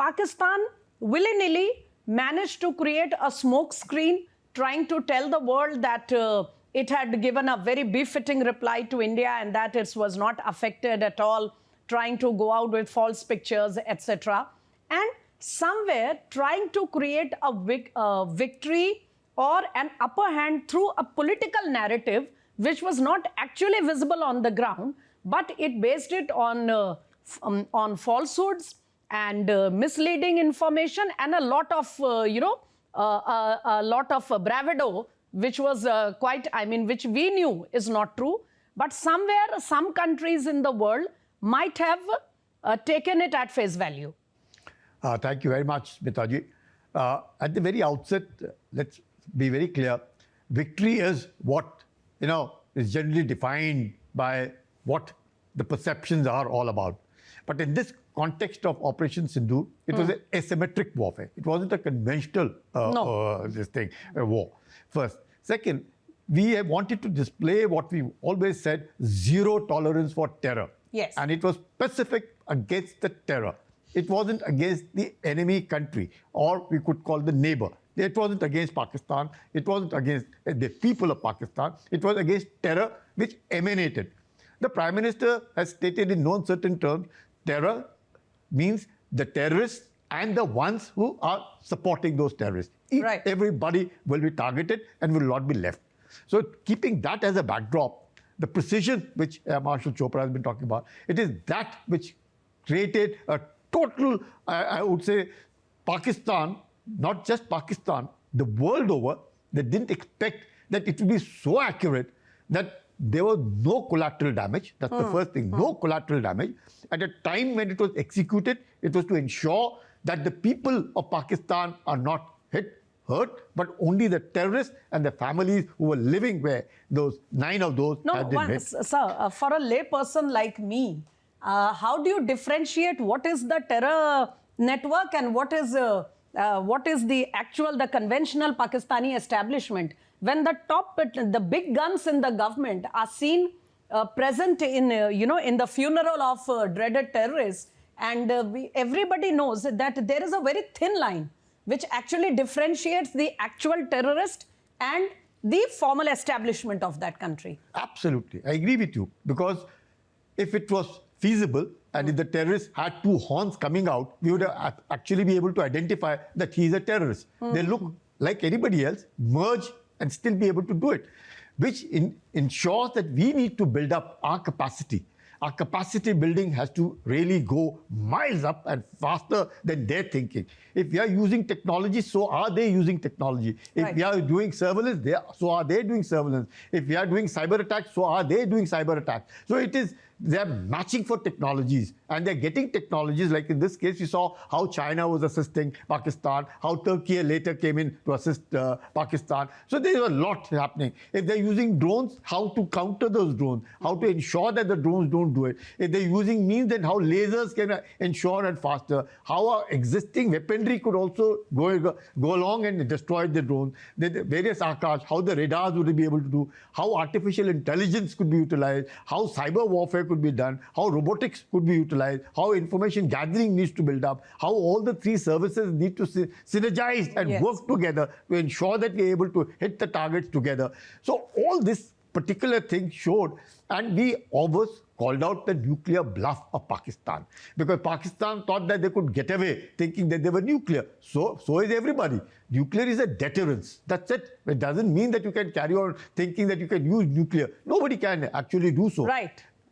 Pakistan willy-nilly managed to create a smoke screen trying to tell the world that it had given a very befitting reply to India and that it was not affected at all, trying to go out with false pictures, etc. And somewhere trying to create a victory or an upper hand through a political narrative which was not actually visible on the ground, but it based it on falsehoods and misleading information and a lot of, a lot of bravado, which was which we knew is not true. But somewhere, some countries in the world might have taken it at face value. Thank you very much, Mitaji. At the very outset, let's be very clear. Victory is what, is generally defined by what the perceptions are all about. But in this context of Operation Sindoor, it was an asymmetric warfare. It wasn't a conventional war. First. Second, we have wanted to display what we always said, zero tolerance for terror. Yes. And it was specific against the terror. It wasn't against the enemy country, or we could call the neighbor. It wasn't against Pakistan. It wasn't against the people of Pakistan. It was against terror which emanated. The Prime Minister has stated in no uncertain terms, terror means the terrorists and the ones who are supporting those terrorists. Right. Everybody will be targeted and will not be left. So keeping that as a backdrop, the precision which Marshal Chopra has been talking about, it is that which created a total, I would say, Pakistan, not just Pakistan, the world over, they didn't expect that it would be so accurate that there was no collateral damage. That's the first thing, no collateral damage. At a time when it was executed, it was to ensure that the people of Pakistan are not hurt, but only the terrorists and the families who were living where those 9 of those had been hit. Sir, for a lay person like me, how do you differentiate what is the terror network and what is the conventional Pakistani establishment? When the big guns in the government are seen present in the funeral of dreaded terrorists, and everybody knows that there is a very thin line which actually differentiates the actual terrorist and the formal establishment of that country. Absolutely, I agree with you, because if it was feasible and if the terrorist had 2 horns coming out, we would actually be able to identify that he is a terrorist. They look like anybody else, merge and still be able to do it, which ensures that we need to build up our capacity. Our capacity building has to really go miles up and faster than their thinking. If we are using technology, so are they using technology. If we are doing surveillance, so are they doing surveillance. If we are doing cyber attacks, so are they doing cyber attacks. So they're matching for technologies and they're getting technologies. Like in this case, you saw how China was assisting Pakistan, how Turkey later came in to assist Pakistan. So there's a lot happening. If they're using drones, how to counter those drones, how to ensure that the drones don't do it. If they're using means, then how lasers can ensure and faster, how our existing weaponry could also go along and destroy the drones, the various Akash, how the radars would be able to do, how artificial intelligence could be utilized, how cyber warfare could be done, how robotics could be utilized, how information gathering needs to build up, how all the 3 services need to synergize and work together to ensure that we're able to hit the targets together. So all this particular thing showed, and we always called out the nuclear bluff of Pakistan, because Pakistan thought that they could get away thinking that they were nuclear. So is everybody. Nuclear is a deterrence. That's it. It doesn't mean that you can carry on thinking that you can use nuclear. Nobody can actually do so. Right.